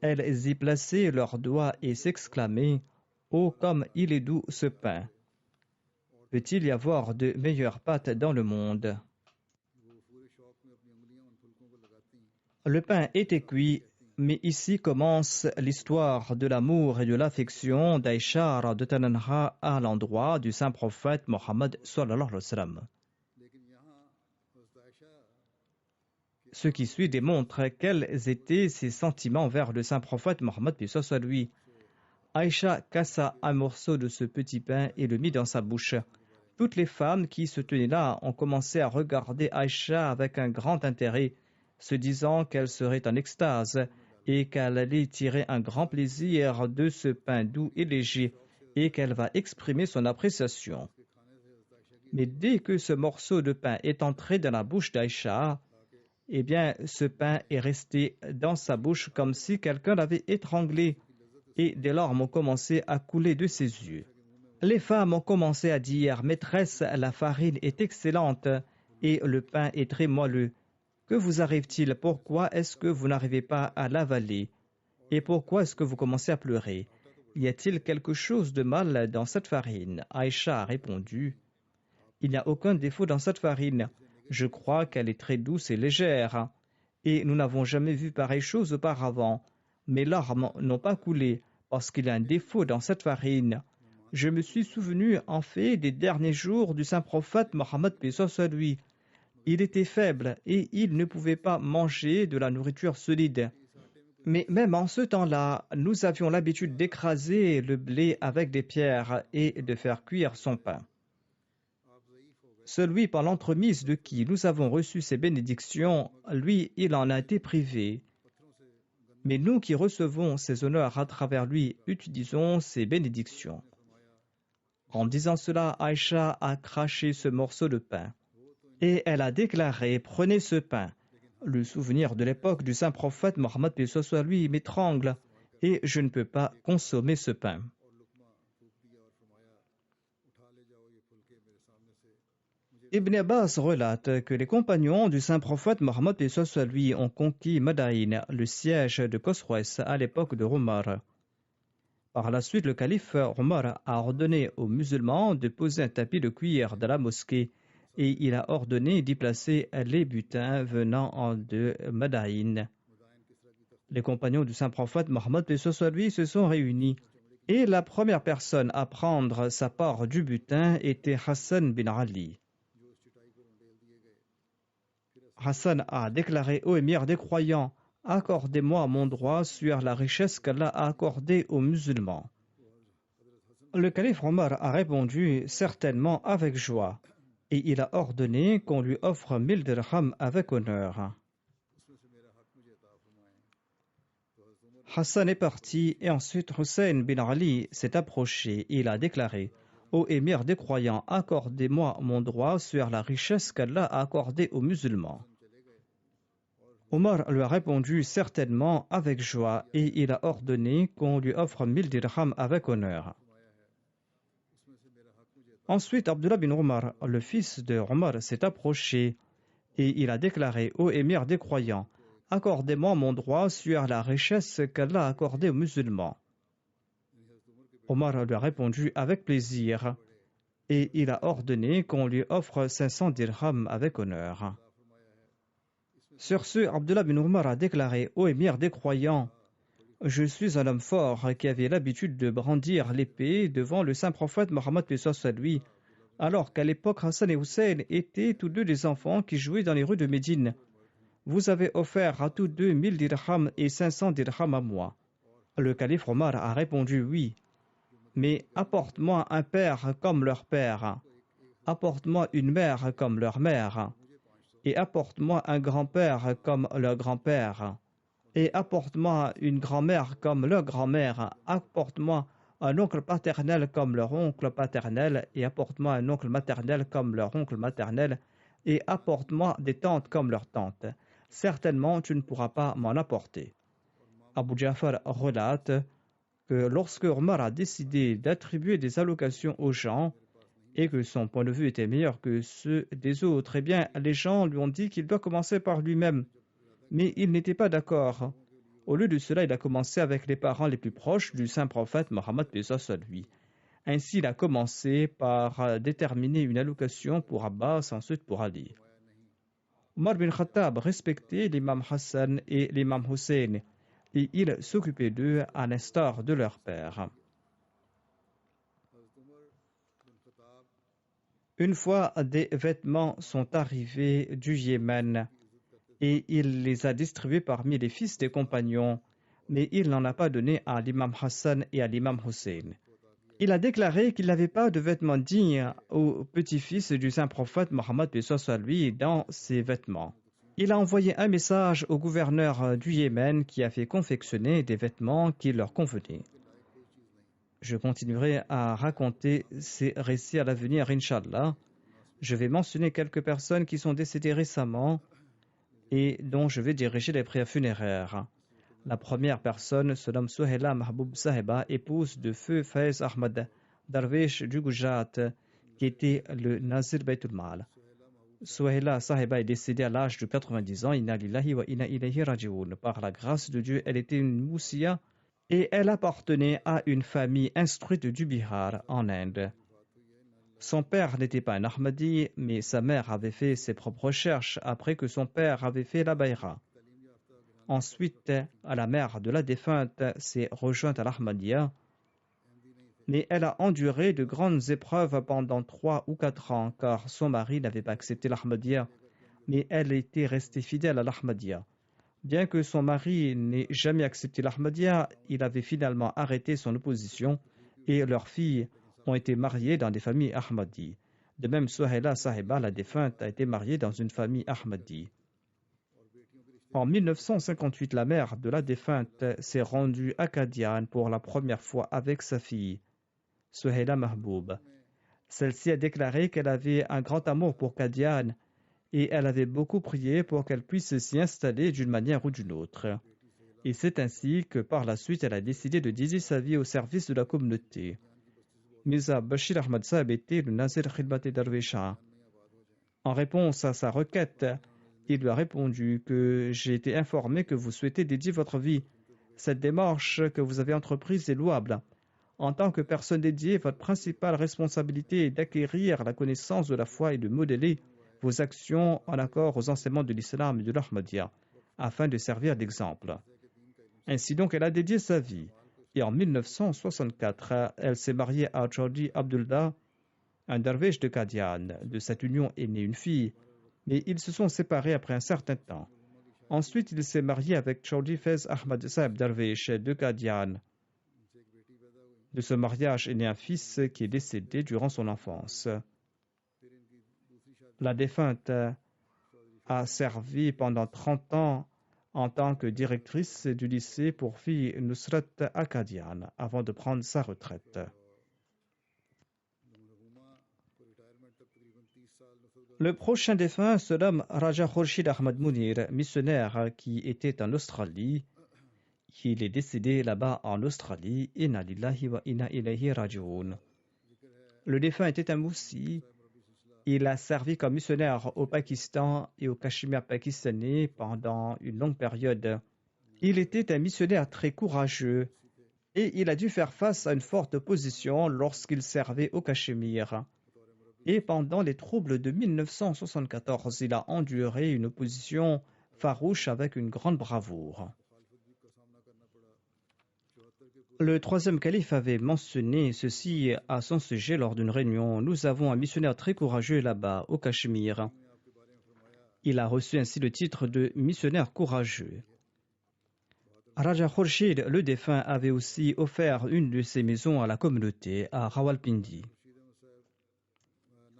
Elles y plaçaient leurs doigts et s'exclamaient « Oh, comme il est doux ce pain ! Peut-il y avoir de meilleures pâtes dans le monde ?» Le pain était cuit, mais ici commence l'histoire de l'amour et de l'affection d'Aïcha anha à l'endroit du saint prophète Mohammed sallallahu alayhi wa sallam. Ce qui suit démontre quels étaient ses sentiments vers le saint prophète Mohammed b.s. lui. Aïcha cassa un morceau de ce petit pain et le mit dans sa bouche. Toutes les femmes qui se tenaient là ont commencé à regarder Aïcha avec un grand intérêt, se disant qu'elle serait en extase et qu'elle allait tirer un grand plaisir de ce pain doux et léger et qu'elle va exprimer son appréciation. Mais dès que ce morceau de pain est entré dans la bouche d'Aïcha, eh bien, ce pain est resté dans sa bouche comme si quelqu'un l'avait étranglé et des larmes ont commencé à couler de ses yeux. Les femmes ont commencé à dire « Maîtresse, la farine est excellente et le pain est très moelleux. Que vous arrive-t-il? Pourquoi est-ce que vous n'arrivez pas à l'avaler? Et pourquoi est-ce que vous commencez à pleurer? Y a-t-il quelque chose de mal dans cette farine ?» Aïcha a répondu « Il n'y a aucun défaut dans cette farine. Je crois qu'elle est très douce et légère. Et nous n'avons jamais vu pareille chose auparavant. Mes larmes n'ont pas coulé parce qu'il y a un défaut dans cette farine. Je me suis souvenu en fait des derniers jours du saint prophète Mohammed paix soit lui. Il était faible et il ne pouvait pas manger de la nourriture solide. Mais même en ce temps-là, nous avions l'habitude d'écraser le blé avec des pierres et de faire cuire son pain. Celui par l'entremise de qui nous avons reçu ces bénédictions, lui, il en a été privé. Mais nous qui recevons ces honneurs à travers lui, utilisons ces bénédictions. En disant cela, Aïcha a craché ce morceau de pain. Et elle a déclaré, prenez ce pain. Le souvenir de l'époque du saint prophète Mohammed paix soit lui m'étrangle et je ne peux pas consommer ce pain. Ibn Abbas relate que les compagnons du saint prophète Mohammed paix soit lui ont conquis Madaïn, le siège de Khosroès à l'époque de Omar. Par la suite, le calife Omar a ordonné aux musulmans de poser un tapis de cuir dans la mosquée et il a ordonné d'y placer les butins venant de Madaïn. Les compagnons du saint prophète Mohammed paix soit lui se sont réunis et la première personne à prendre sa part du butin était Hassan bin Ali. Hassan a déclaré au émir des croyants, « Accordez-moi mon droit sur la richesse qu'Allah a accordée aux musulmans. » Le calife Omar a répondu, « Certainement avec joie. » Et il a ordonné qu'on lui offre 1000 dirhams avec honneur. Hassan est parti et ensuite Hussein bin Ali s'est approché et il a déclaré « Ô émir des croyants, accordez-moi mon droit sur la richesse qu'Allah a accordée aux musulmans. » Omar lui a répondu « Certainement avec joie » et il a ordonné qu'on lui offre 1000 dirhams avec honneur. Ensuite, Abdullah bin Omar, le fils de Omar, s'est approché et il a déclaré « Ô émir des croyants, accordez-moi mon droit sur la richesse qu'Allah a accordée aux musulmans. » Omar lui a répondu « Avec plaisir » et il a ordonné qu'on lui offre 500 dirhams avec honneur. Sur ce, Abdullah bin Omar a déclaré « Ô émir des croyants, je suis un homme fort qui avait l'habitude de brandir l'épée devant le saint prophète Mohammed paix soit lui, alors qu'à l'époque Hassan et Hussein étaient tous deux des enfants qui jouaient dans les rues de Médine. Vous avez offert à tous deux 1000 dirhams et 500 dirhams à moi. » Le calife Omar a répondu « Oui, mais apporte-moi un père comme leur père, apporte-moi une mère comme leur mère, et apporte-moi un grand-père comme leur grand-père. Et apporte-moi une grand-mère comme leur grand-mère, apporte-moi un oncle paternel comme leur oncle paternel, et apporte-moi un oncle maternel comme leur oncle maternel, et apporte-moi des tantes comme leurs tantes. Certainement, tu ne pourras pas m'en apporter. » Abu Ja'far relate que lorsque Omar a décidé d'attribuer des allocations aux gens, et que son point de vue était meilleur que ceux des autres, eh bien, les gens lui ont dit qu'il doit commencer par lui-même. Mais il n'était pas d'accord. Au lieu de cela, il a commencé avec les parents les plus proches du saint prophète Mohammed paix soit lui. Ainsi, il a commencé par déterminer une allocation pour Abbas, ensuite pour Ali. Omar bin Khattab respectait l'imam Hassan et l'imam Hussein, et il s'occupait d'eux à l'instar de leur père. Une fois, des vêtements sont arrivés du Yémen et il les a distribués parmi les fils des compagnons, mais il n'en a pas donné à l'imam Hassan et à l'imam Hussein. Il a déclaré qu'il n'avait pas de vêtements dignes au petit-fils du saint prophète Mohammed paix soit lui dans ses vêtements. Il a envoyé un message au gouverneur du Yémen qui a fait confectionner des vêtements qui leur convenaient. Je continuerai à raconter ces récits à l'avenir, Inch'Allah. Je vais mentionner quelques personnes qui sont décédées récemment et dont je vais diriger les prières funéraires. La première personne se nomme Souhaila Mahboub Saheba, épouse de feu Faiz Ahmad, Darwish du Gujarat, qui était le Nazir Baytul Mal. Souhaila Saheba est décédée à l'âge de 90 ans. Inna lillahi wa inna ilayhi raji'un. Par la grâce de Dieu, elle était une moussia et elle appartenait à une famille instruite du Bihar, en Inde. Son père n'était pas un Ahmadi, mais sa mère avait fait ses propres recherches après que son père avait fait la Bayra. Ensuite, la mère de la défunte s'est rejointe à l'Ahmadiyya Mais elle a enduré de grandes épreuves pendant 3 ou 4 ans, car son mari n'avait pas accepté l'Ahmadiyya, mais elle était restée fidèle à l'Ahmadiyya. Bien que son mari n'ait jamais accepté l'Ahmadiyya, il avait finalement arrêté son opposition et leurs filles ont été mariées dans des familles Ahmadi. De même, Sohaila Sahiba, la défunte, a été mariée dans une famille Ahmadi. En 1958, la mère de la défunte s'est rendue à Qadian pour la première fois avec sa fille, Sohaila Mahboub. Celle-ci a déclaré qu'elle avait un grand amour pour Qadian et elle avait beaucoup prié pour qu'elle puisse s'y installer d'une manière ou d'une autre. Et c'est ainsi que par la suite, elle a décidé de dédier sa vie au service de la communauté. Mirza Bashir Ahmad Sahib était le Nazir Khidmat-e Darwisha. En réponse à sa requête, il lui a répondu que j'ai été informé que vous souhaitez dédier votre vie. Cette démarche que vous avez entreprise est louable. En tant que personne dédiée, votre principale responsabilité est d'acquérir la connaissance de la foi et de modeler vos actions en accord aux enseignements de l'islam et de l'Ahmadiyya, afin de servir d'exemple. Ainsi donc, elle a dédié sa vie. Et en 1964, elle s'est mariée à Chaudhry Abdullah, un derviche de Qadian. De cette union est née une fille, mais ils se sont séparés après un certain temps. Ensuite, il s'est marié avec Chaudhry Faiz Ahmad Sahib Darwish de Qadian. De ce mariage est né un fils qui est décédé durant son enfance. La défunte a servi pendant 30 ans en tant que directrice du lycée pour filles Nusrat à Qadian avant de prendre sa retraite. Le prochain défunt se nomme Raja Khurshid Ahmad Munir, missionnaire qui était en Australie. Il est décédé là-bas en Australie. Inna lillahi wa inna ilayhi raji'un. Le défunt était un moussi. Il a servi comme missionnaire au Pakistan et au Cachemire pakistanais pendant une longue période. Il était un missionnaire très courageux et il a dû faire face à une forte opposition lorsqu'il servait au Cachemire. Et pendant les troubles de 1974, il a enduré une opposition farouche avec une grande bravoure. Le troisième calife avait mentionné ceci à son sujet lors d'une réunion. Nous avons un missionnaire très courageux là-bas, au Cachemire. Il a reçu ainsi le titre de missionnaire courageux. Raja Khurshid, le défunt, avait aussi offert une de ses maisons à la communauté à Rawalpindi.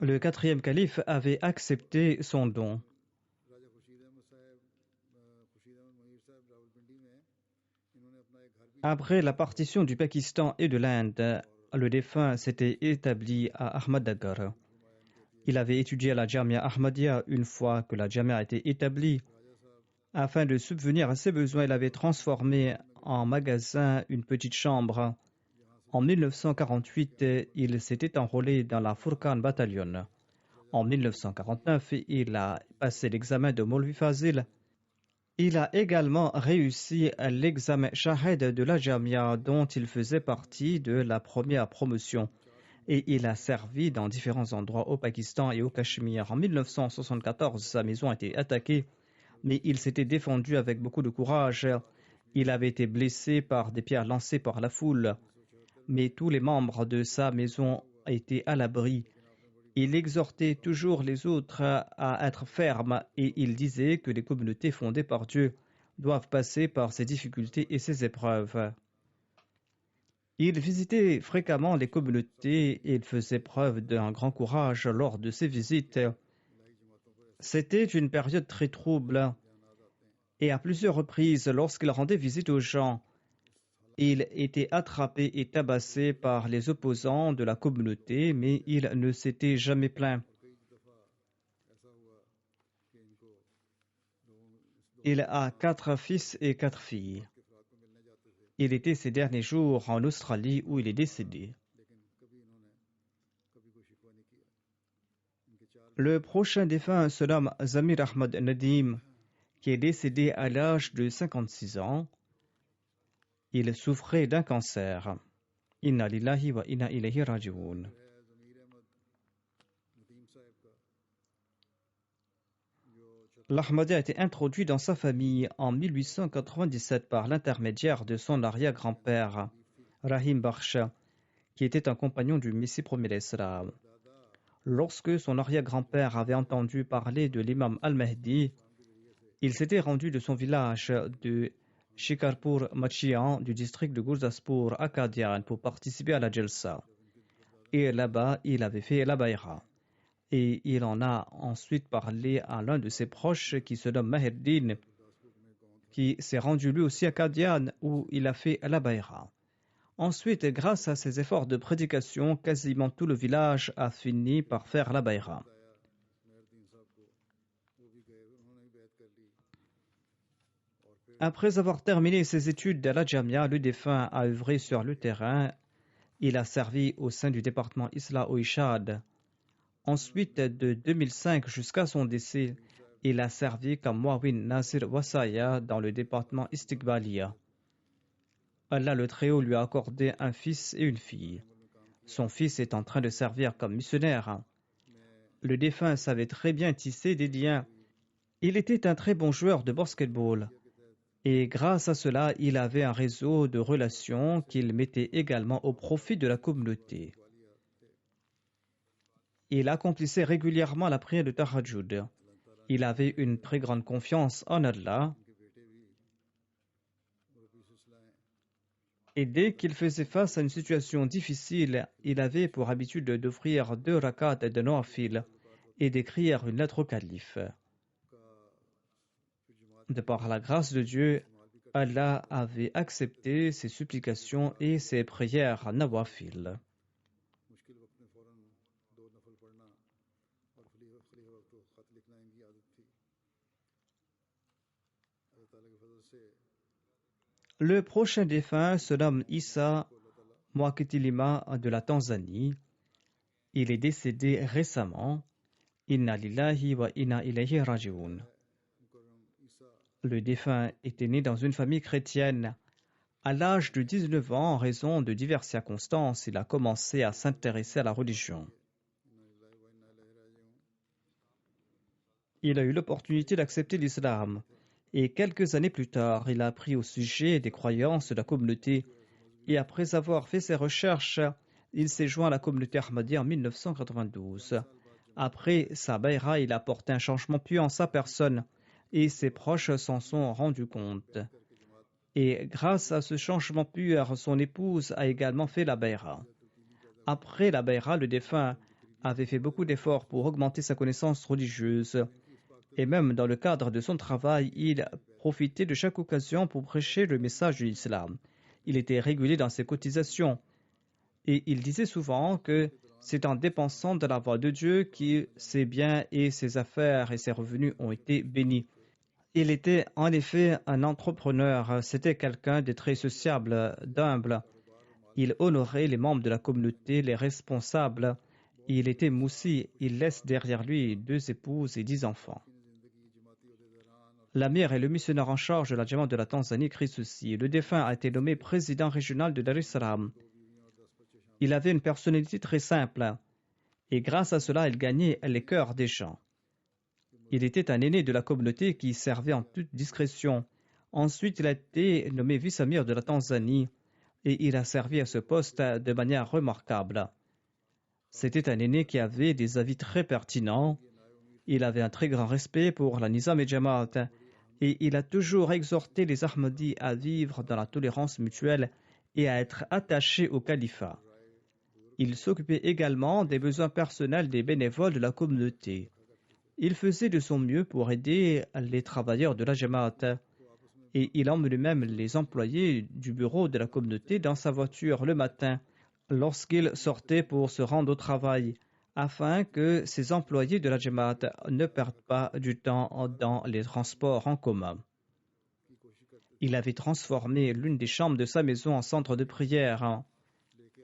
Le quatrième calife avait accepté son don. Après la partition du Pakistan et de l'Inde, le défunt s'était établi à Ahmadnagar. Il avait étudié à la Jamia Ahmadiyya une fois que la Jamia a été établie. Afin de subvenir à ses besoins, il avait transformé en magasin une petite chambre. En 1948, il s'était enrôlé dans la Furqan Battalion. En 1949, il a passé l'examen de Maulvi Fazil. Il a également réussi l'examen Shahed de la Jamia dont il faisait partie de la première promotion. Et il a servi dans différents endroits au Pakistan et au Cachemire. En 1974, sa maison a été attaquée, mais il s'était défendu avec beaucoup de courage. Il avait été blessé par des pierres lancées par la foule, mais tous les membres de sa maison étaient à l'abri. Il exhortait toujours les autres à être fermes et il disait que les communautés fondées par Dieu doivent passer par ces difficultés et ces épreuves. Il visitait fréquemment les communautés et il faisait preuve d'un grand courage lors de ses visites. C'était une période très trouble et à plusieurs reprises, lorsqu'il rendait visite aux gens, il était attrapé et tabassé par les opposants de la communauté, mais il ne s'était jamais plaint. Il a 4 fils et 4 filles. Il était ces derniers jours en Australie où il est décédé. Le prochain défunt se nomme Zamir Ahmad Nadim, qui est décédé à l'âge de 56 ans. Il souffrait d'un cancer. Inna lillahi wa inna ilayhi raji'un. L'Ahmadiyya a été introduit dans sa famille en 1897 par l'intermédiaire de son arrière-grand-père, Rahim Bakhsh, qui était un compagnon du Messie premier d'Islam. Lorsque son arrière-grand-père avait entendu parler de l'imam al-Mahdi, il s'était rendu de son village de Shikarpur Machian du district de Gurdaspur à Qadian pour participer à la Jalsa. Et là-bas, il avait fait la Bayra. Et il en a ensuite parlé à l'un de ses proches qui se nomme Mahirdin, qui s'est rendu lui aussi à Qadian où il a fait la Bayra. Ensuite, grâce à ses efforts de prédication, quasiment tout le village a fini par faire la Bayra. Après avoir terminé ses études à la Jamia, le défunt a œuvré sur le terrain. Il a servi au sein du département Islah au Ishad. Ensuite, de 2005 jusqu'à son décès, il a servi comme Muawin Nasir Wasaya dans le département Istiqbaliya. Allah le Très-Haut lui a accordé un fils et une fille. Son fils est en train de servir comme missionnaire. Le défunt savait très bien tisser des liens. Il était un très bon joueur de basketball. Et grâce à cela, il avait un réseau de relations qu'il mettait également au profit de la communauté. Il accomplissait régulièrement la prière de Tahajjud. Il avait une très grande confiance en Allah. Et dès qu'il faisait face à une situation difficile, il avait pour habitude d'offrir 2 rakats de nawafil et d'écrire une lettre au calife. De par la grâce de Dieu, Allah avait accepté ses supplications et ses prières nawafil. Le prochain défunt se nomme Issa Mwakitilima de la Tanzanie. Il est décédé récemment. Inna lillahi wa inna ilayhi raji'un. Le défunt était né dans une famille chrétienne. À l'âge de 19 ans, en raison de diverses circonstances, il a commencé à s'intéresser à la religion. Il a eu l'opportunité d'accepter l'islam. Et quelques années plus tard, il a appris au sujet des croyances de la communauté. Et après avoir fait ses recherches, il s'est joint à la communauté Ahmadiyya en 1992. Après sa bayra, il a apporté un changement pieux en sa personne et ses proches s'en sont rendus compte. Et grâce à ce changement pur, son épouse a également fait la bayra. Après la bayra, le défunt avait fait beaucoup d'efforts pour augmenter sa connaissance religieuse. Et même dans le cadre de son travail, il profitait de chaque occasion pour prêcher le message de l'islam. Il était régulier dans ses cotisations. Et il disait souvent que c'est en dépensant de la voie de Dieu que ses biens et ses affaires et ses revenus ont été bénis. Il était en effet un entrepreneur. C'était quelqu'un de très sociable, d'humble. Il honorait les membres de la communauté, les responsables. Il était moussi. Il laisse derrière lui 2 épouses et 10 enfants. L'amir et le missionnaire en charge de la Jamaat de la Tanzanie écrit ceci. Le défunt a été nommé président régional de Dar es Salaam. Il avait une personnalité très simple et grâce à cela, il gagnait les cœurs des gens. Il était un aîné de la communauté qui servait en toute discrétion. Ensuite, il a été nommé vice-amir de la Tanzanie et il a servi à ce poste de manière remarquable. C'était un aîné qui avait des avis très pertinents. Il avait un très grand respect pour la Nizam et Jamaat et il a toujours exhorté les Ahmadis à vivre dans la tolérance mutuelle et à être attachés au califat. Il s'occupait également des besoins personnels des bénévoles de la communauté. Il faisait de son mieux pour aider les travailleurs de la Jamaat et il emmenait même les employés du bureau de la communauté dans sa voiture le matin lorsqu'il sortait pour se rendre au travail afin que ces employés de la Jamaat ne perdent pas du temps dans les transports en commun. Il avait transformé l'une des chambres de sa maison en centre de prière.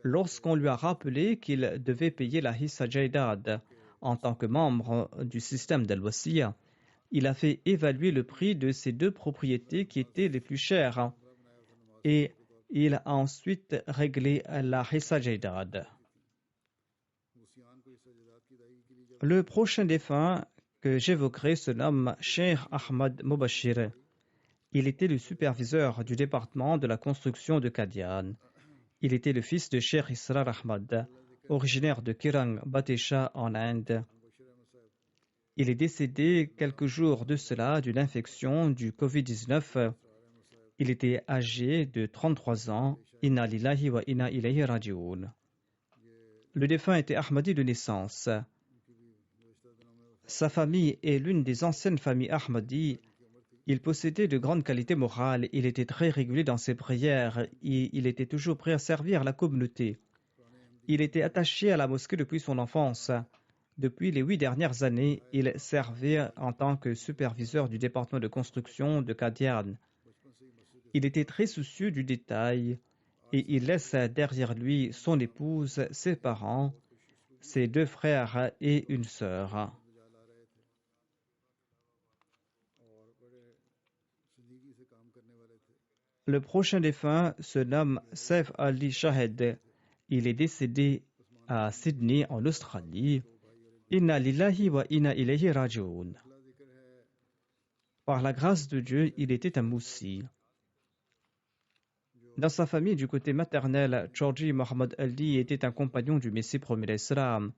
Lorsqu'on lui a rappelé qu'il devait payer la Hissa Jaidad en tant que membre du système d'Al-Wasiya, il a fait évaluer le prix de ces 2 propriétés qui étaient les plus chères et il a ensuite réglé la Hissa Jaidad. Le prochain défunt que j'évoquerai se nomme Cheikh Ahmad Mubashir. Il était le superviseur du département de la construction de Qadian. Il était le fils de Sheikh Israr Ahmad, originaire de Kirang Batesha en Inde. Il est décédé quelques jours de cela d'une infection du Covid-19. Il était âgé de 33 ans. Inna lillahi wa inna ilayhi raji'un. Le défunt était Ahmadi de naissance. Sa famille est l'une des anciennes familles Ahmadi. Il possédait de grandes qualités morales. Il était très régulier dans ses prières et il était toujours prêt à servir la communauté. Il était attaché à la mosquée depuis son enfance. Depuis les 8 dernières années, il servait en tant que superviseur du département de construction de Qadian. Il était très soucieux du détail et il laisse derrière lui son épouse, ses parents, ses 2 frères et une sœur. Le prochain défunt se nomme Saif Ali Shahed. Il est décédé à Sydney, en Australie. Inna lillahi wa inna ilayhi raji'un. Par la grâce de Dieu, il était un moussi. Dans sa famille, du côté maternel, Chowdhury Mohammad Ali était un compagnon du Messie premier l'Islam,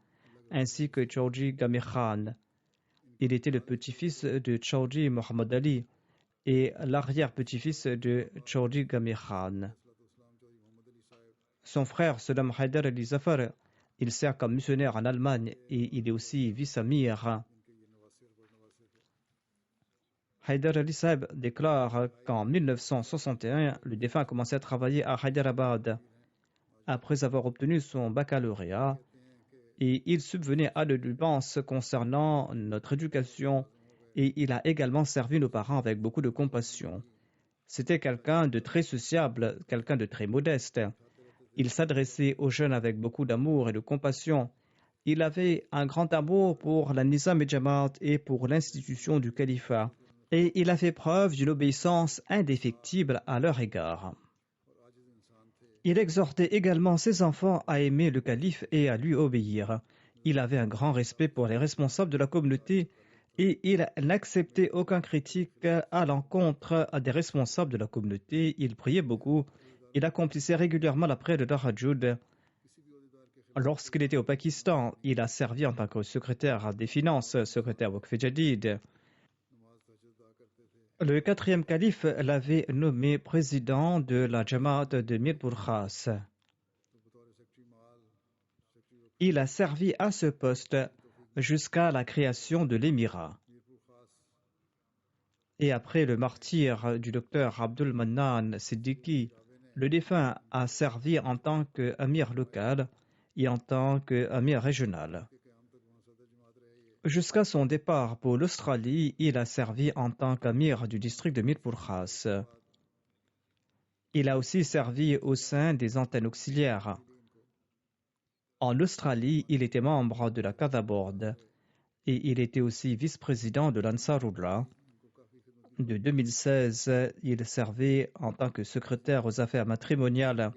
ainsi que Chowdhury Gamir Khan. Il était le petit-fils de Chowdhury Mohammad Ali et l'arrière-petit-fils de Chowdhury Gamir Khan. Son frère se nomme Haidar Ali Zafar. Il sert comme missionnaire en Allemagne et il est aussi vice-amir. Haidar Ali Saib déclare qu'en 1961, le défunt a commencé à travailler à Hyderabad après avoir obtenu son baccalauréat et il subvenait à de dépenses concernant notre éducation et il a également servi nos parents avec beaucoup de compassion. C'était quelqu'un de très sociable, quelqu'un de très modeste. Il s'adressait aux jeunes avec beaucoup d'amour et de compassion. Il avait un grand amour pour la Nizam et Jamaat et pour l'institution du califat. Et il a fait preuve d'une obéissance indéfectible à leur égard. Il exhortait également ses enfants à aimer le calife et à lui obéir. Il avait un grand respect pour les responsables de la communauté et il n'acceptait aucun critique à l'encontre des responsables de la communauté. Il priait beaucoup. Il accomplissait régulièrement la prière de Tahajjud. Lorsqu'il était au Pakistan, il a servi en tant que secrétaire des finances, secrétaire Waqf Jadid. Le 4e calife l'avait nommé président de la Jamaat de Mirpur Khas. Il a servi à ce poste jusqu'à la création de l'émirat. Et après le martyre du docteur Abdul Mannan Siddiqui, le défunt a servi en tant qu'amir local et en tant qu'amir régional. Jusqu'à son départ pour l'Australie, il a servi en tant qu'amir du district de Mirpur Khas. Il a aussi servi au sein des antennes auxiliaires. En Australie, il était membre de la Qadha Board et il était aussi vice-président de l'Ansarullah. De 2016, il servait en tant que secrétaire aux affaires matrimoniales.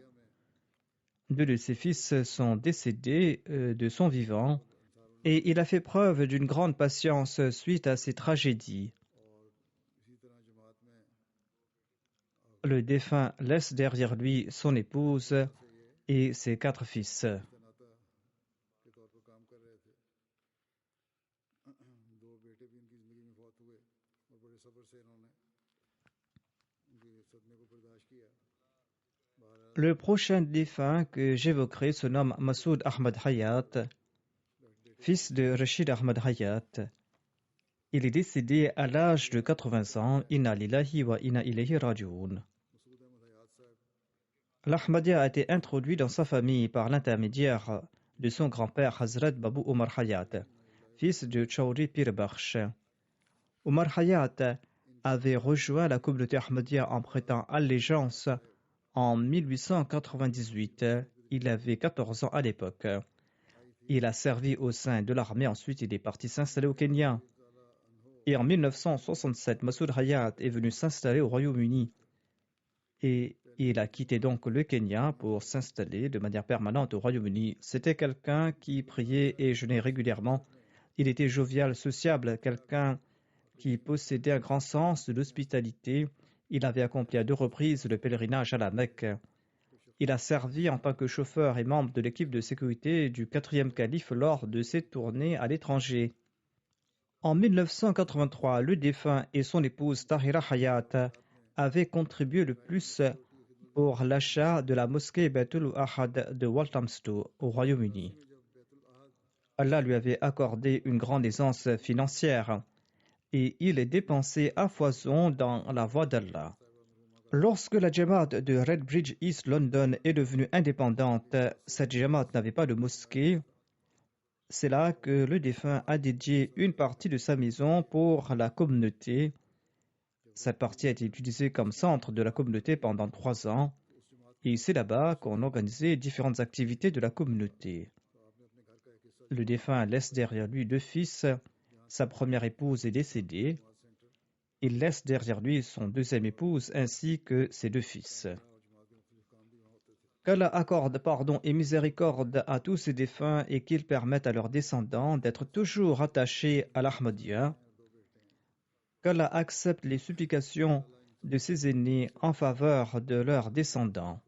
2 de ses fils sont décédés de son vivant et il a fait preuve d'une grande patience suite à ces tragédies. Le défunt laisse derrière lui son épouse et ses 4 fils. Le prochain défunt que j'évoquerai se nomme Masoud Ahmad Hayat, fils de Rashid Ahmad Hayat. Il est décédé à l'âge de 80 ans. Inna lillahi wa inna ilayhi raji'un. L'Ahmadiyya a été introduit dans sa famille par l'intermédiaire de son grand-père Hazrat Babu Omar Hayat, fils de Chowdhury Pir Bakhsh. Omar Hayat avait rejoint la communauté Ahmadiyya en prêtant allégeance en 1898. Il avait 14 ans à l'époque. Il a servi au sein de l'armée. Ensuite, il est parti s'installer au Kenya. Et en 1967, Masoud Hayat est venu s'installer au Royaume-Uni. Et il a quitté donc le Kenya pour s'installer de manière permanente au Royaume-Uni. C'était quelqu'un qui priait et jeûnait régulièrement. Il était jovial, sociable, quelqu'un qui possédait un grand sens de l'hospitalité. Il avait accompli à 2 reprises le pèlerinage à la Mecque. Il a servi en tant que chauffeur et membre de l'équipe de sécurité du 4e calife lors de ses tournées à l'étranger. En 1983, le défunt et son épouse Tahira Hayat avaient contribué le plus pour l'achat de la mosquée Baitul Ahad de Walthamstow au Royaume-Uni. Allah lui avait accordé une grande aisance financière et il est dépensé à foison dans la voie d'Allah. Lorsque la Jamaat de Redbridge East London est devenue indépendante, cette Jamaat n'avait pas de mosquée. C'est là que le défunt a dédié une partie de sa maison pour la communauté. Cette partie a été utilisée comme centre de la communauté pendant 3 ans et c'est là-bas qu'on organisait différentes activités de la communauté. Le défunt laisse derrière lui 2 fils. Sa première épouse est décédée. Il laisse derrière lui son 2e épouse ainsi que ses 2 fils. Qu'Allah accorde pardon et miséricorde à tous ces défunts et qu'il permette à leurs descendants d'être toujours attachés à l'Ahmadiyya. Qu'Allah accepte les supplications de ses aînés en faveur de leurs descendants.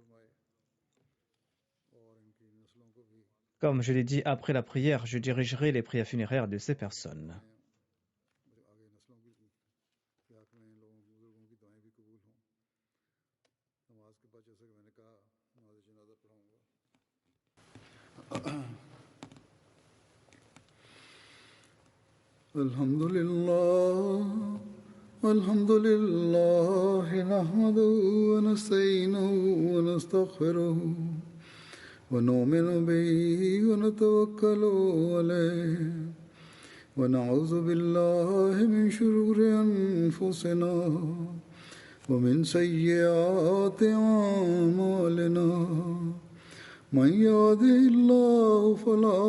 Comme je l'ai dit, après la prière, je dirigerai les prières funéraires de ces personnes. الحمد لله نحمده ونستعينه ونستغفره ونؤمن به ونتوكل عليه ونعوذ بالله من شرور أنفسنا ومن سيئات أعمالنا من يهده الله فلا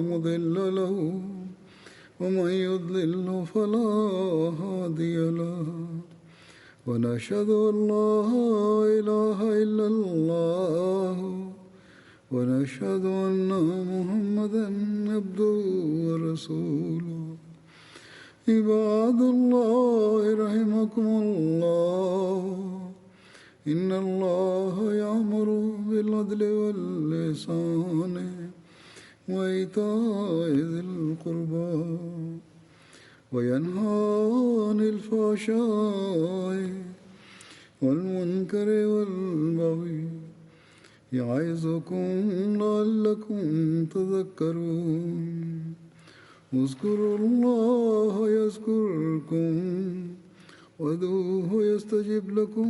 مضل له ومن يضلل فلا هادي له ونشهد أن لا إله إلا الله ونشهد أن محمدا عبده ورسوله عباد الله رحمكم الله إن الله يأمر بالعدل والإحسان وإيتاء ذي القربى وينهى عن الفحشاء والمنكر والبغي يعظكم لعلكم تذكرون اذكروا الله يذكركم وادعوه يستجب لكم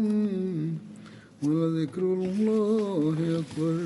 ولذكر الله أكبر